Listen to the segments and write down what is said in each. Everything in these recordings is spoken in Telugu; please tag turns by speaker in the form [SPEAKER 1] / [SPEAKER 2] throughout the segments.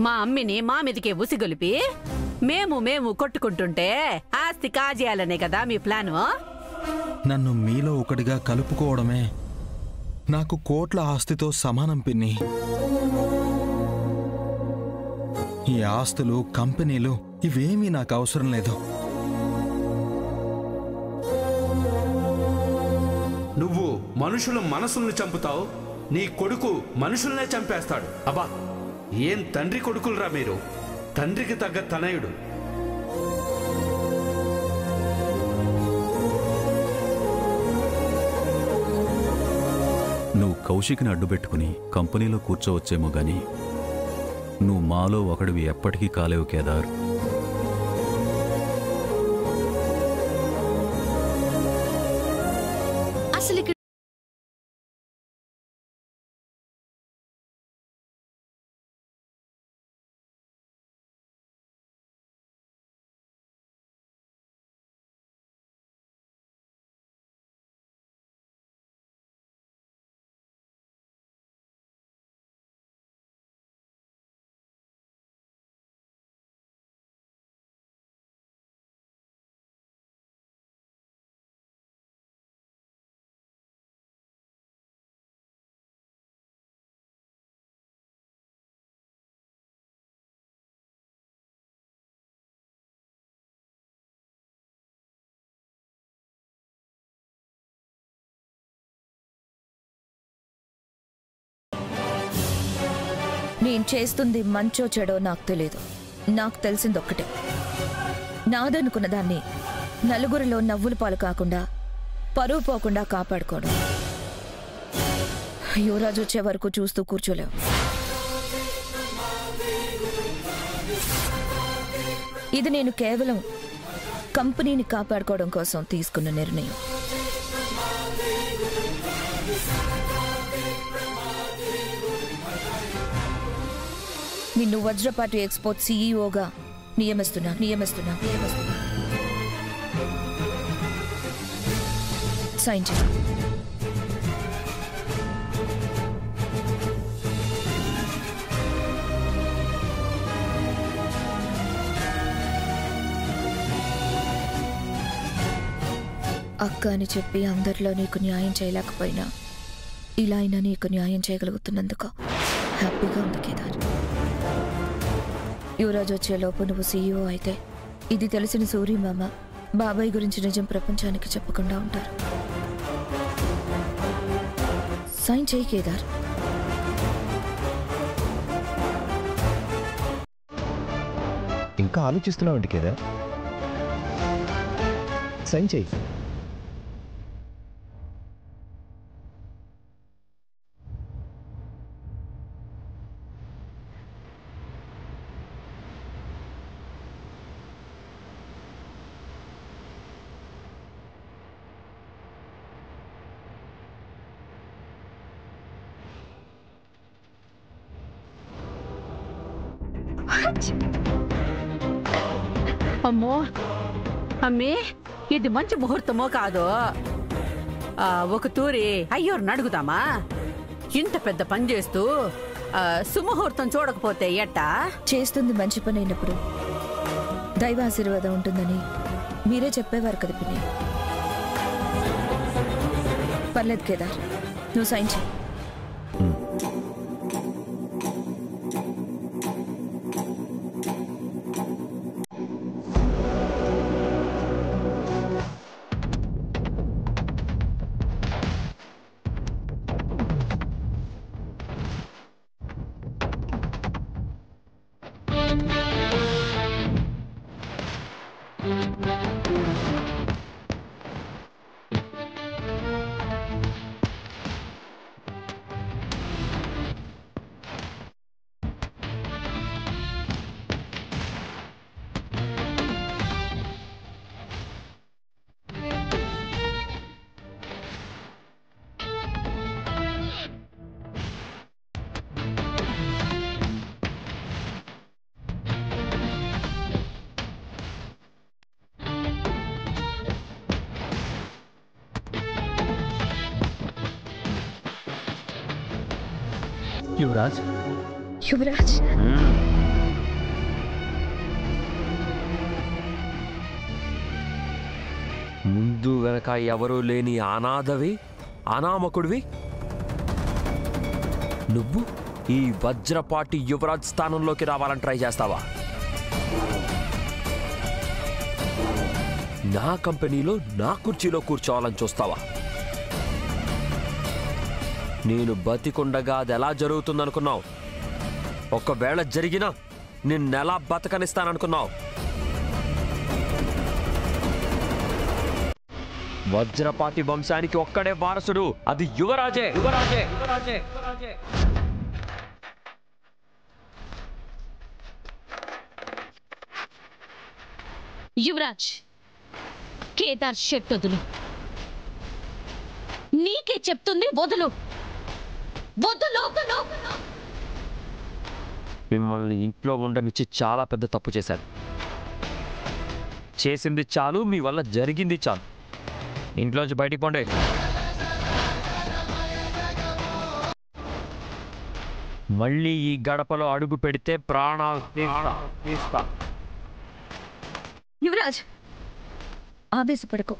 [SPEAKER 1] మా అమ్మిని మా మీదకే ఉసిగొలిపి మేము కొట్టుకుంటుంటే ఆస్తి కాజేయాలనే కదా మీ ప్లాను?
[SPEAKER 2] నన్ను మీలో ఒకటిగా కలుపుకోవడమే నాకు కోట్ల ఆస్తితో సమానం పిన్ని. ఈ ఆస్తులు, కంపెనీలు ఇవేమీ నాకు అవసరం లేదు.
[SPEAKER 3] నువ్వు మనుషుల మనసుల్ని చంపుతావు, నీ కొడుకు మనుషుల్నే చంపేస్తాడు. అబ్బా, ఏం తండ్రి కొడుకులరా మీరు! తండ్రికి తగ్గ తనయుడు.
[SPEAKER 4] నువ్వు కౌశిక్ని అడ్డుపెట్టుకుని కంపెనీలో కూర్చోవచ్చేమో గాని నువ్వు మాలో ఒకడివి ఎప్పటికీ కాలేవు కేదార్.
[SPEAKER 5] అసలు నేను చేస్తుంది మంచో చెడో నాకు తెలియదు. నాకు తెలిసింది ఒక్కటే, నాదనుకున్న దాన్ని నలుగురిలో నవ్వుల పాలు కాకుండా, పరువు పోకుండా కాపాడుకోవడం. యువరాజు వచ్చే వరకు చూస్తూ కూర్చోలేవు. ఇది నేను కేవలం కంపెనీని కాపాడుకోవడం కోసం తీసుకున్న నిర్ణయం. నిన్ను వజ్రపాటి ఎక్స్పోర్ట్ సీఈఓగా నియమిస్తున్నా. సైన్ చేయి. అక్క అని చెప్పి అందరిలో నీకు న్యాయం చేయలేకపోయినా ఇలా అయినా నీకు న్యాయం చేయగలుగుతున్నందుకు హ్యాపీగా ఉంది కేదార్. యువరాజు వచ్చేలోపు నువ్వు సీఈఓ అయితే ఇది తెలిసిన సూరి మామ బాబాయ్ గురించి నిజం ప్రపంచానికి చెప్పకుండా ఉంటారు. సైన్ చేయి కేదార్.
[SPEAKER 6] ఇంకా ఆలోచిస్తున్నావు కేదార్? సైన్ చేయి.
[SPEAKER 1] అమ్మో అమ్మే, ఇది మంచి ముహూర్తమో కాదో? ఒక తూరి అయ్యోరు అడుగుదామా? ఇంత పెద్ద పని చేస్తూ సుముహూర్తం చూడకపోతే ఎట్టా?
[SPEAKER 5] చేస్తుంది మంచి పని అయినప్పుడు దైవ ఆశీర్వాదం ఉంటుందని మీరే చెప్పేవారు కదా పిన్ని. పర్లేదు కేదార్, నువ్వు సైన్ చేయి.
[SPEAKER 6] युवराज
[SPEAKER 5] युवराज
[SPEAKER 7] వెనక ఎవరూ లేని అనాథవి, అనామకుడివి నువ్వు ఈ వజ్రపాటి యువరాజ్ స్థానంలోకి రావాలని ట్రై చేస్తావా? నా కంపెనీలో నా కుర్చీలో కూర్చోవాలని చూస్తావా? నేను బతికుండగా అది ఎలా జరుగుతుందనుకున్నావు? ఒకవేళ జరిగినా నిన్నెలా బతకనిస్తాననుకున్నావు? వజ్రపాటి వంశానికి ఒక్కడే వారసుడు, అది యువరాజే. యువరాజే యువరాజే యువరాజే
[SPEAKER 8] యువరాజ్, కేదార్ షెట్ వదులు. నీకే చెప్తుంది, వదులు వదులు.
[SPEAKER 7] మిమ్మల్ని ఇంట్లో ఉండనిచ్చి చాలా పెద్ద తప్పు చేశారు. చేసింది చాలు, మీ వల్ల జరిగింది చాలు. ఇంట్లోంచి బయటికి పోండి. మళ్ళీ ఈ గడపలో అడుగు పెడితే ప్రాణాలు తీస్తా.
[SPEAKER 5] యువరాజ్, ఆవేశపడకు,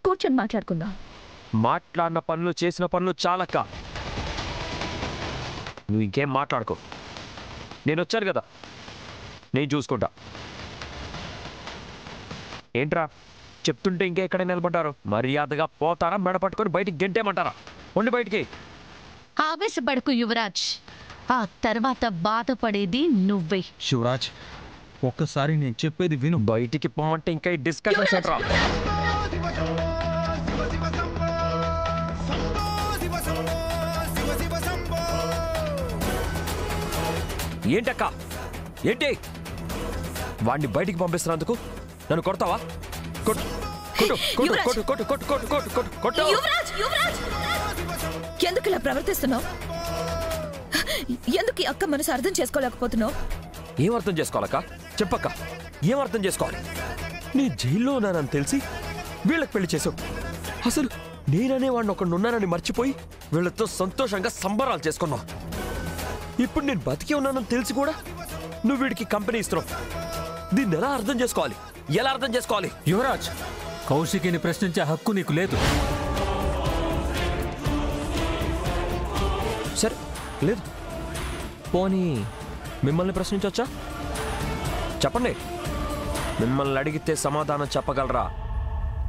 [SPEAKER 5] కూర్చొని మాట్లాడుకుందాం.
[SPEAKER 7] మాట్లాడిన పనులు, చేసిన పనులు చాలక్క. నువ్వు ఇంకేం మాట్లాడుకో. నేను వచ్చాను కదా, నేను చూసుకుంటా. ఏంట్రా చెప్తుంటే ఇంకెక్కడ నిలబడ్డారు? మర్యాదగా పోతారా, మెడ పట్టుకొని బయటికి గెంటేమంటారా? ఉండి బయటికి.
[SPEAKER 8] ఆవేశపడకు యువరాజ్, ఆ తర్వాత బాధపడేది నువ్వే.
[SPEAKER 2] శివరాజ్, ఒక్కసారి నేను చెప్పేది విను.
[SPEAKER 7] బయటికి పోమంటే ఇంకా ఈ డిస్కషన్స్ ఏంట్రా? ఏంటక్క, ఏంటి? వాడిని బయటికి పంపిస్తున్నందుకు నన్ను కొడతావా?
[SPEAKER 5] ఎందుకు ఇలా ప్రవర్తిస్తున్నావు? ఎందుకు ఈ అక్క మనసు అర్థం చేసుకోలేకపోతున్నావు?
[SPEAKER 7] ఏం అర్థం చేసుకోవాలక్క? చెప్పక్క, ఏం అర్థం చేసుకోవాలి? నీ జైల్లో ఉన్నానని తెలిసి వీళ్ళకి పెళ్లి చేసావు. అసలు నేననే వాడిని ఒకడు ఉన్నానని మర్చిపోయి వీళ్ళతో సంతోషంగా సంబరాలు చేసుకున్నావు. ఇప్పుడు నేను బతికి ఉన్నానని తెలిసి కూడా నువ్వు వీడికి కంపెనీ ఇస్తున్నావు. దీన్ని ఎలా అర్థం చేసుకోవాలి? ఎలా అర్థం చేసుకోవాలి?
[SPEAKER 9] యువరాజ్, కౌశికిని ప్రశ్నించే హక్కు నీకు లేదు.
[SPEAKER 7] సరే, లేదు. పోనీ మిమ్మల్ని ప్రశ్నించవచ్చా? చెప్పండి. మిమ్మల్ని అడిగితే సమాధానం చెప్పగలరా?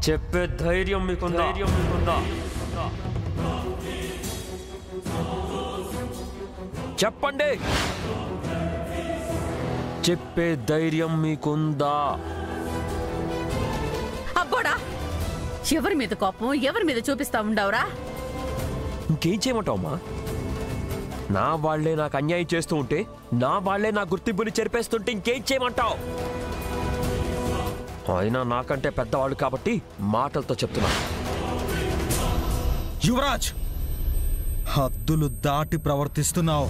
[SPEAKER 7] చెప్పే ధైర్యం మీకుందా? చెప్పండి. చెప్పే ధైర్యం మీకుందా?
[SPEAKER 1] అబ్బోడా, ఎవరి మీద కోపం ఎవరి మీద చూపిస్తా ఉండవురా?
[SPEAKER 7] ఇంకేం చేయమంటావమ్మా? నా వాళ్లే నాకు అన్యాయం చేస్తూ ఉంటే, నా వాళ్లే నా గుర్తింపుని చెరిపేస్తుంటే ఇంకేం చేయమంటావు? అయినా నాకంటే పెద్దవాళ్ళు కాబట్టి మాటలతో చెప్తున్నా.
[SPEAKER 2] యువరాజ్, హద్దులు దాటి ప్రవర్తిస్తున్నావు.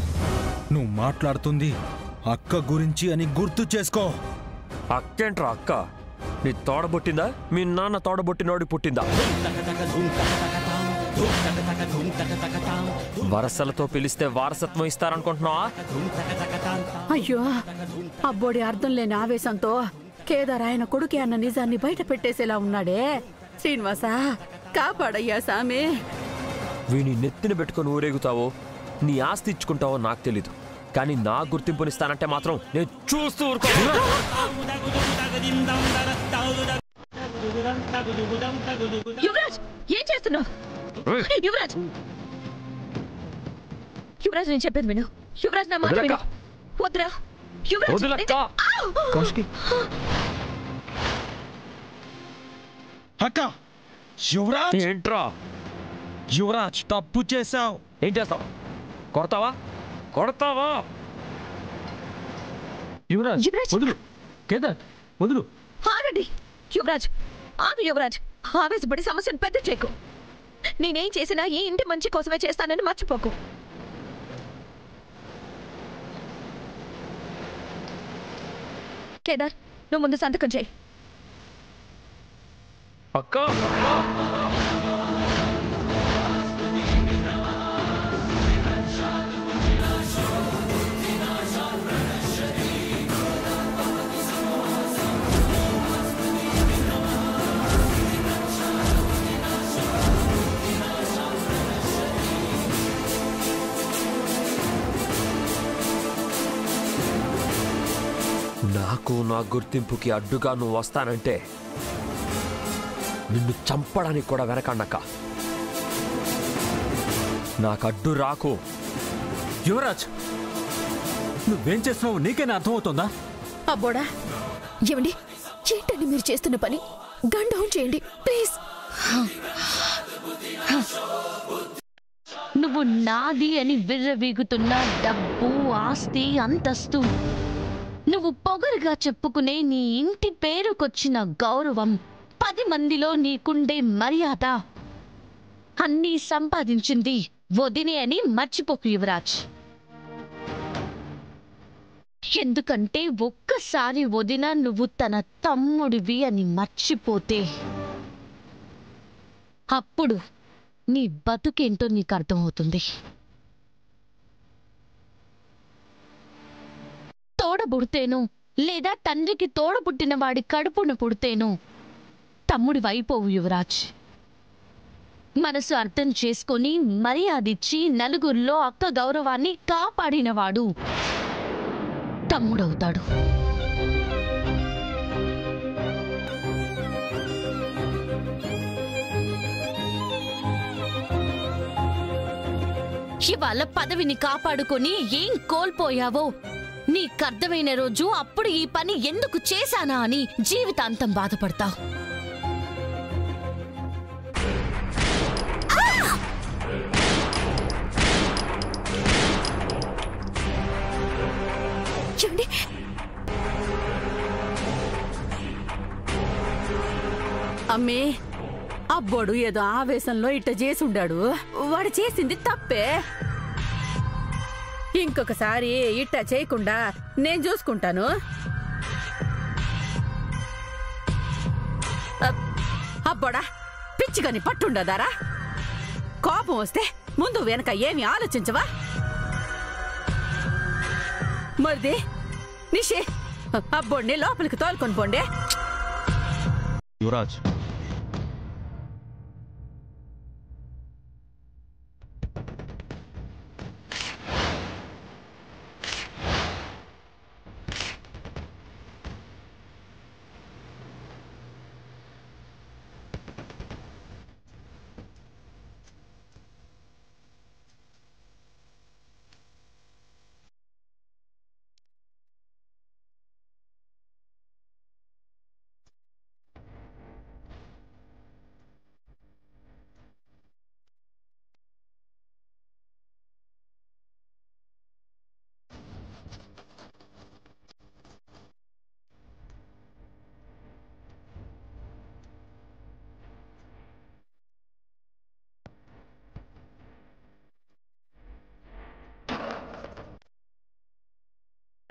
[SPEAKER 2] నువ్వు మాట్లాడుతుంది అక్క గురించి అని గుర్తు చేసుకో.
[SPEAKER 7] అక్కేంట్రా అక్క? నీ తోడబుట్టిందా? మీ నాన్న తోడబుట్టినోడి పుట్టిందా? వరసలతో పిలిస్తే వారసత్వం ఇస్తారనుకుంటున్నావా?
[SPEAKER 1] అయ్యో, అబ్బోడి అర్థం లేని ఆవేశంతో కేదార్ ఆయన కొడుకే అన్న నిజాన్ని బయట పెట్టేసేలా ఉన్నాడే. శ్రీనివాస, కాపాడయ్యా సామి.
[SPEAKER 7] వీని నెత్తిన పెట్టుకొని ఊరేగుతావో, నీ ఆస్తి ఇచ్చుకుంటావో నాకు తెలీదు, కానీ నా గుర్తింపునిస్తానంటే మాత్రం నేను చూస్తూ ఊరుకో.
[SPEAKER 5] యువరాజ్, ఏం చేస్తున్నావు? యువరాజ్, యువరాజ్, నేను చెప్పేది విను. యువరాజ్, నా మాట విను. వద్దురా యువరాజ్.
[SPEAKER 2] అక్క, యువరాజ్.
[SPEAKER 7] ఏంట్రా?
[SPEAKER 2] యువరాజ్, తప్పు చేశావు.
[SPEAKER 7] ఏం చేస్తావు? కొడతావా? కొడతావా?
[SPEAKER 9] యువరాజ్, వదులు. కేదార్, వదులు.
[SPEAKER 5] ఆగండి యువరాజ్, ఆగు యువరాజ్. ఆవేశపడి సమస్యను పెద్ద చేయకు. నేనేం చేసినా ఈ ఇంటి మంచి కోసమే చేస్తానని మర్చిపోకు. కేదార్, నువ్వు ముందు సంతకం చేయి.
[SPEAKER 7] అక్క, నాకు నా గుర్తింపుకి అడ్డుగా నువ్వు వస్తానంటే నిన్ను చంపడానికి కూడా వెనకండక్క. నాకు అడ్డు రాకు.
[SPEAKER 9] యువరాజ్, నువ్వేం చేస్తున్నావు నీకేనా అర్థమవుతుందా?
[SPEAKER 1] అబ్బోడా,
[SPEAKER 5] ఏమండి, ఏంటండి మీరు చేస్తున్న పని? గన్ డౌన్ చేయండి ప్లీజ్.
[SPEAKER 8] నువ్వు నాది అని విర్రవీగుతున్న డబ్బు, ఆస్తి, అంతస్తు, నువ్వు పొగరుగా చెప్పుకునే నీ ఇంటి పేరుకొచ్చిన గౌరవం, 10 మందిలో నీకుండే మర్యాద అన్నీ సంపాదించింది వదినే అని మర్చిపోకు యువరాజ్. ఎందుకంటే ఒక్కసారి వదిన నువ్వు తన తమ్ముడివి అని మర్చిపోతే అప్పుడు నీ బతుకేంటో నీకు అర్థమవుతుంది. తోడబుడితేను లేదా తండ్రికి తోడబుట్టిన వాడి కడుపున పుడితేను తమ్ముడి వైపోవు యువరాజ్. మనసు అర్థం చేసుకొని మర్యాదిచ్చి నలుగురిలో అక్క గౌరవాన్ని కాపాడినవాడు తమ్ముడవుతాడు. ఇవాళ పదవిని కాపాడుకొని ఏం కోల్పోయావో నీకర్థమైన రోజు అప్పుడు ఈ పని ఎందుకు చేశానా అని జీవితాంతం బాధపడతావు.
[SPEAKER 1] అమ్మే, అబ్బోడు ఏదో ఆవేశంలో ఇట్ట చేసుండాడు. వాడు చేసింది తప్పే. ఇంకొకసారి ఇట్ట చేయకుండా నేను చూసుకుంటాను. అబ్బోడా, పిచ్చిగాని పట్టుండదారా? కోపం వస్తే ముందు వెనక ఏమి ఆలోచించవా? మరిది నిషే, అబ్బోడిని లోపలికి తోలుకొని పోండే.
[SPEAKER 6] యువరాజ్,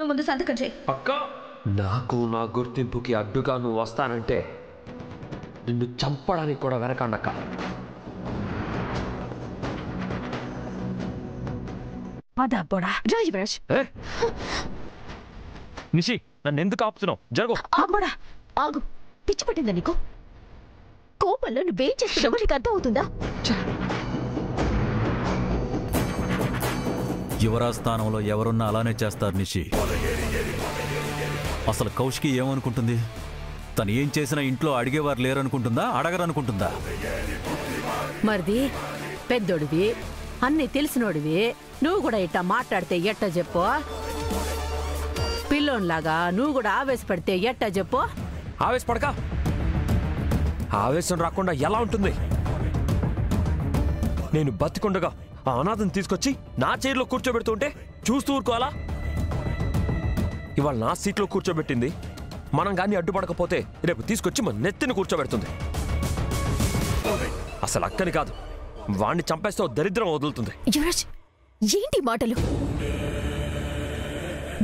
[SPEAKER 5] ముందు సంతకం చేయి.
[SPEAKER 7] అక్క, నాకు నా గుర్తింపుకి అడ్డుగా నువ్వు వస్తానంటే నిన్ను చంపడానికి కూడా వెనకండక్క.
[SPEAKER 1] అబ్బోడా, యువరాజ్.
[SPEAKER 6] నిషి, నన్ను ఎందుకు ఆపుతున్నావు? జరుగు.
[SPEAKER 5] అబ్బోడా, ఆగు. పిచ్చి పట్టిందా నీకు? కోపంలో నువ్వేం చేస్తున్నావు నీకు అర్థం అవుతుందా?
[SPEAKER 4] యువరాజ్ స్థానంలో ఎవరున్నా అలానే చేస్తారు నిషి. అసలు కౌశికి ఏమనుకుంటుంది? తను ఏం చేసినా ఇంట్లో అడిగేవారు లేరనుకుంటుందా, అడగరనుకుంటుందా?
[SPEAKER 1] మరిది పెద్దోడివి, అన్నీ తెలిసినోడివి, నువ్వు కూడా ఇట్టా మాట్లాడితే ఎట్టా చెప్పు? పిల్లోన్లాగా నువ్వు కూడా ఆవేశపడితే ఎట్టా చెప్పు?
[SPEAKER 7] ఆవేశపడక. ఆవేశం రాకుండా ఎలా ఉంటుంది? నేను బతికుండగా ఆ అనాథను తీసుకొచ్చి నా చైర్లో కూర్చోబెడుతుంటే చూస్తూ ఊరుకోవాలా? ఇవాళ నా సీట్లో కూర్చోబెట్టింది, మనం కానీ అడ్డుపడకపోతే రేపు తీసుకొచ్చి మన నెత్తిని కూర్చోబెడుతుంది. అసలు అక్కని కాదు, వాణ్ణి చంపేస్తే దరిద్రం వదులుతుంది.
[SPEAKER 5] యువరాజ్, ఏంటి మాటలు?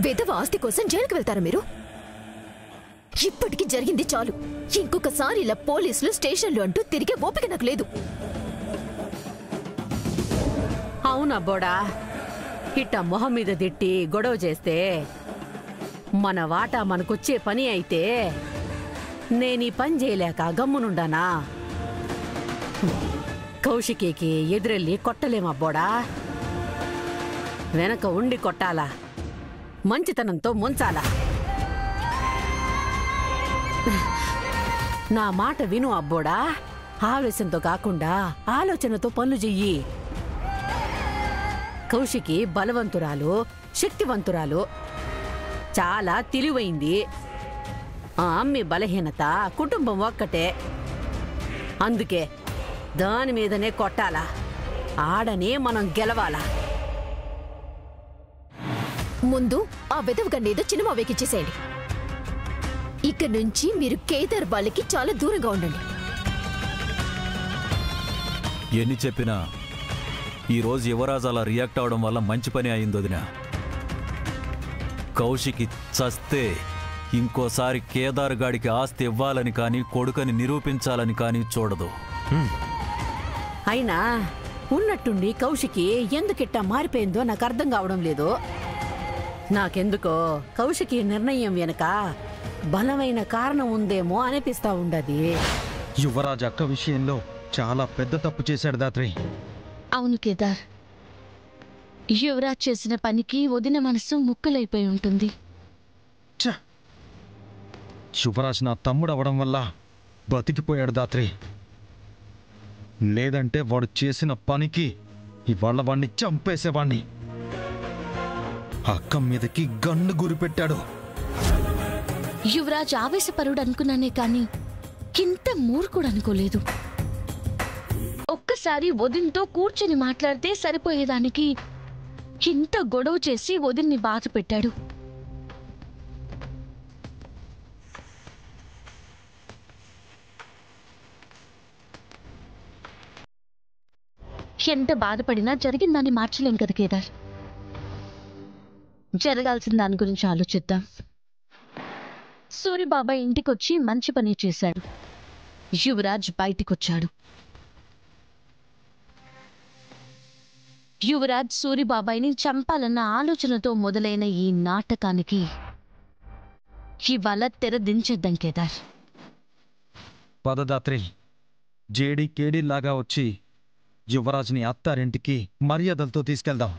[SPEAKER 5] విధవ ఆస్తి కోసం జైలుకి వెళ్తారా మీరు? ఇప్పటికి జరిగింది చాలు. ఇంకొకసారి ఇలా పోలీసులు స్టేషన్లు అంటూ తిరిగే ఓపిక నాకు లేదు.
[SPEAKER 1] అవునబ్బోడా, ఇట్ట మొహం మీద తిట్టి గొడవ చేస్తే మన వాటా మనకొచ్చే పని అయితే నేనీ పని చేయలేక గమ్మునుండానా? కౌశికీకి ఎదురెళ్ళి కొట్టలేమబ్బోడా. వెనక ఉండి కొట్టాలా, మంచితనంతో ముంచాలా. నా మాట విను అబ్బోడా. ఆవేశంతో కాకుండా ఆలోచనతో పనులు చెయ్యి. కౌశికి బలవంతురాలు, శక్తివంతురాలు, చాలా తెలివైంది. ఆ అమ్మి బలహీనత కుటుంబం ఒక్కటే. అందుకే దాని మీదనే కొట్టాలా, ఆడనే మనం గెలవాలా.
[SPEAKER 10] ముందు ఆ వెదవగండేదో చిన్నమా వెక్కిచ్చేసేయండి. ఇక నుంచి మీరు కేదార్ వాళ్ళకి చాలా దూరంగా ఉండండి.
[SPEAKER 4] ఎన్ని చెప్పినా ఈరోజు యువరాజు అలా రియాక్ట్ అవడం వల్ల మంచి పని అయింది వదిన. కౌశికి చస్తే ఇంకోసారి కేదార్ గాడికి ఆస్తి ఇవ్వాలని కానీ కొడుకని నిరూపించాలని కానీ చూడదు.
[SPEAKER 1] అయినా ఉన్నట్టుండి కౌశికి ఎందుకిట్టా మారిపోయిందో నాకు అర్థం కావడం లేదు. నాకెందుకో కౌశికి నిర్ణయం వెనక బలమైన కారణం ఉందేమో అనిపిస్తా ఉండది.
[SPEAKER 2] యువరాజ్ అక్క విషయంలో చాలా పెద్ద తప్పు చేశాడు దాత్రి.
[SPEAKER 8] అవును కేదార్, యువరాజ్ చేసిన పనికి వదిన మనసు ముక్కలైపోయి ఉంటుంది.
[SPEAKER 2] యువరాజ్ నా తమ్ముడు అవడం వల్ల బతికిపోయాడు దాత్రి. లేదంటే వాడు చేసిన పనికి ఇవాళ వాణ్ణి చంపేసేవాణ్ణి. అక్క మీదకి గన్ను గురిపెట్టాడు.
[SPEAKER 8] యువరాజ్ ఆవేశపరుడు అనుకున్నానే కానీ ఇంత మూర్ఖుడు అనుకోలేదు. ఒక్కసారి వదిన్తో కూర్చుని మాట్లాడితే సరిపోయేదానికి ఇంత గొడవ చేసి వదిన్ని బాధ పెట్టాడు. ఎంత బాధపడినా జరిగిన దాన్ని మార్చలేం కదా కేదార్. జరగాల్సిన దాని గురించి ఆలోచిద్దాం. సూరిబాబాయ్ ఇంటికొచ్చి మంచి పని చేశాడు. యువరాజ్ బయటికొచ్చాడు. యువరాజ్ సూరిబాబాయిని చంపాలన్న ఆలోచనతో మొదలైన ఈ నాటకానికి ఇవాళ తెర దించేద్దాం కేదార్.
[SPEAKER 2] పదదాత్రి జేడి కేడీ లాగా వచ్చి యువరాజ్ని అత్తారింటికి మర్యాదలతో తీసుకెళ్దాం.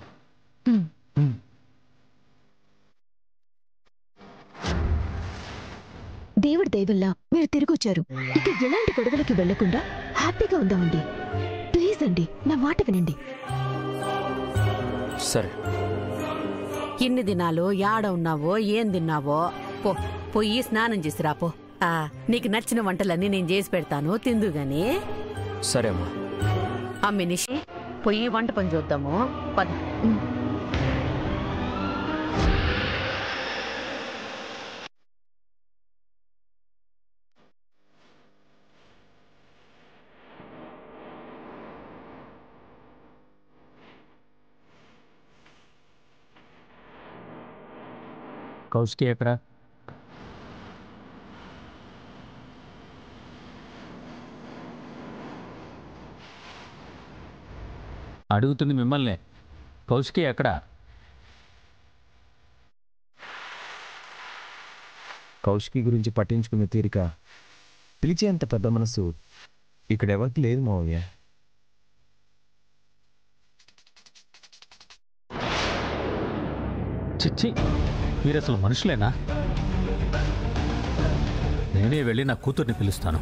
[SPEAKER 10] దేవుడి దయవల్ల మీరు తిరిగొచ్చారు. ఇక ఎలాంటి గొడవలకి వెళ్లకుండా హ్యాపీగా ఉందామండి. ప్లీజ్ అండి, నా మాట వినండి.
[SPEAKER 7] సరే.
[SPEAKER 1] ఇన్ని దినాలు యాడ ఉన్నావో ఏం తిన్నావో పోయి స్నానం చేసి రాపో. నీకు నచ్చిన వంటలన్నీ నేను చేసి పెడతాను, తిందుగాని.
[SPEAKER 7] సరే అమ్మా.
[SPEAKER 1] అమ్మి నిషి పోయి వంట పని చూద్దాము. పద.
[SPEAKER 9] కౌశికి ఎక్కడ? అడుగుతుంది మిమ్మల్ని. కౌశికి ఎక్కడ?
[SPEAKER 11] కౌశికి గురించి పట్టించుకునే తీరిక, పిలిచేంత పెద్ద మనసు ఇక్కడెవరికి లేదు మావయ్య.
[SPEAKER 9] చిచ్చి, మీరసలు మనుషులేనా? నేనే వెళ్ళి నా కూతుర్ని పిలుస్తాను.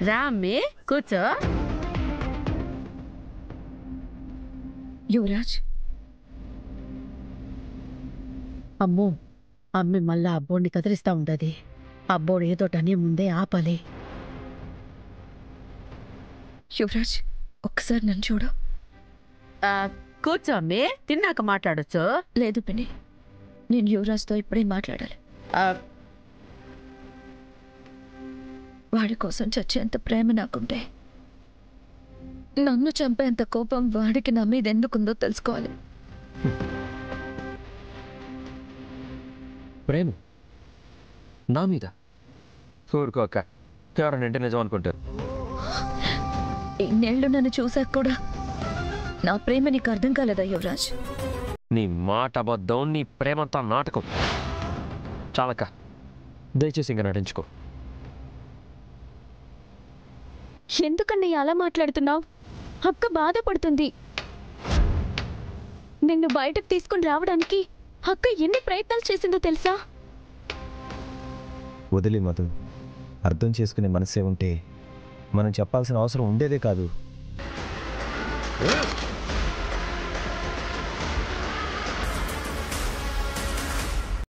[SPEAKER 1] రామ్మి కూర్చో.
[SPEAKER 10] యువరాజ్,
[SPEAKER 1] అమ్మో, అమ్మి మళ్ళా అబ్బోడిని కదిలిస్తా ఉండది. అబ్బోడు ఏదోటనే ముందే ఆపాలి.
[SPEAKER 10] యువరాజ్, ఒక్కసారి నన్ను చూడు.
[SPEAKER 1] కూర్చో అమ్మి, తిన్నాక మాట్లాడొచ్చు.
[SPEAKER 10] లేదు పిన్ని, నేను యువరాజ్తో ఇప్పుడే మాట్లాడాలి. వాడి కోసం చచ్చేంత ప్రేమ నాకుంటే నన్ను చంపేంత కోపం వాడికి నా మీద ఎందుకుందో తెలుసుకోవాలి.
[SPEAKER 7] ప్రేమ నా మీద? ఊరుకోక, ఎవరనంటే నిజం అనుకుంటారు.
[SPEAKER 10] ఇన్నేళ్ళు నన్ను చూసాక కూడా నా ప్రేమ నీకు అర్థం కాలేదా యువరాజ్?
[SPEAKER 7] నీ మాట అబద్ధం, నీ ప్రేమంతా నాటకం. చాలక, దయచేసి ఇంకా నటించుకో.
[SPEAKER 10] ఎందుకండి అలా మాట్లాడుతున్నావు? అక్క బాధపడుతుంది.
[SPEAKER 12] నిన్ను బయటకు తీసుకుని రావడానికి అక్క ఎన్ని ప్రయత్నాలు చేసిందో తెలుసా?
[SPEAKER 11] వదిలి మధు, అర్థం చేసుకునే మనసే ఉంటే మనం చెప్పాల్సిన అవసరం ఉండేదే కాదు.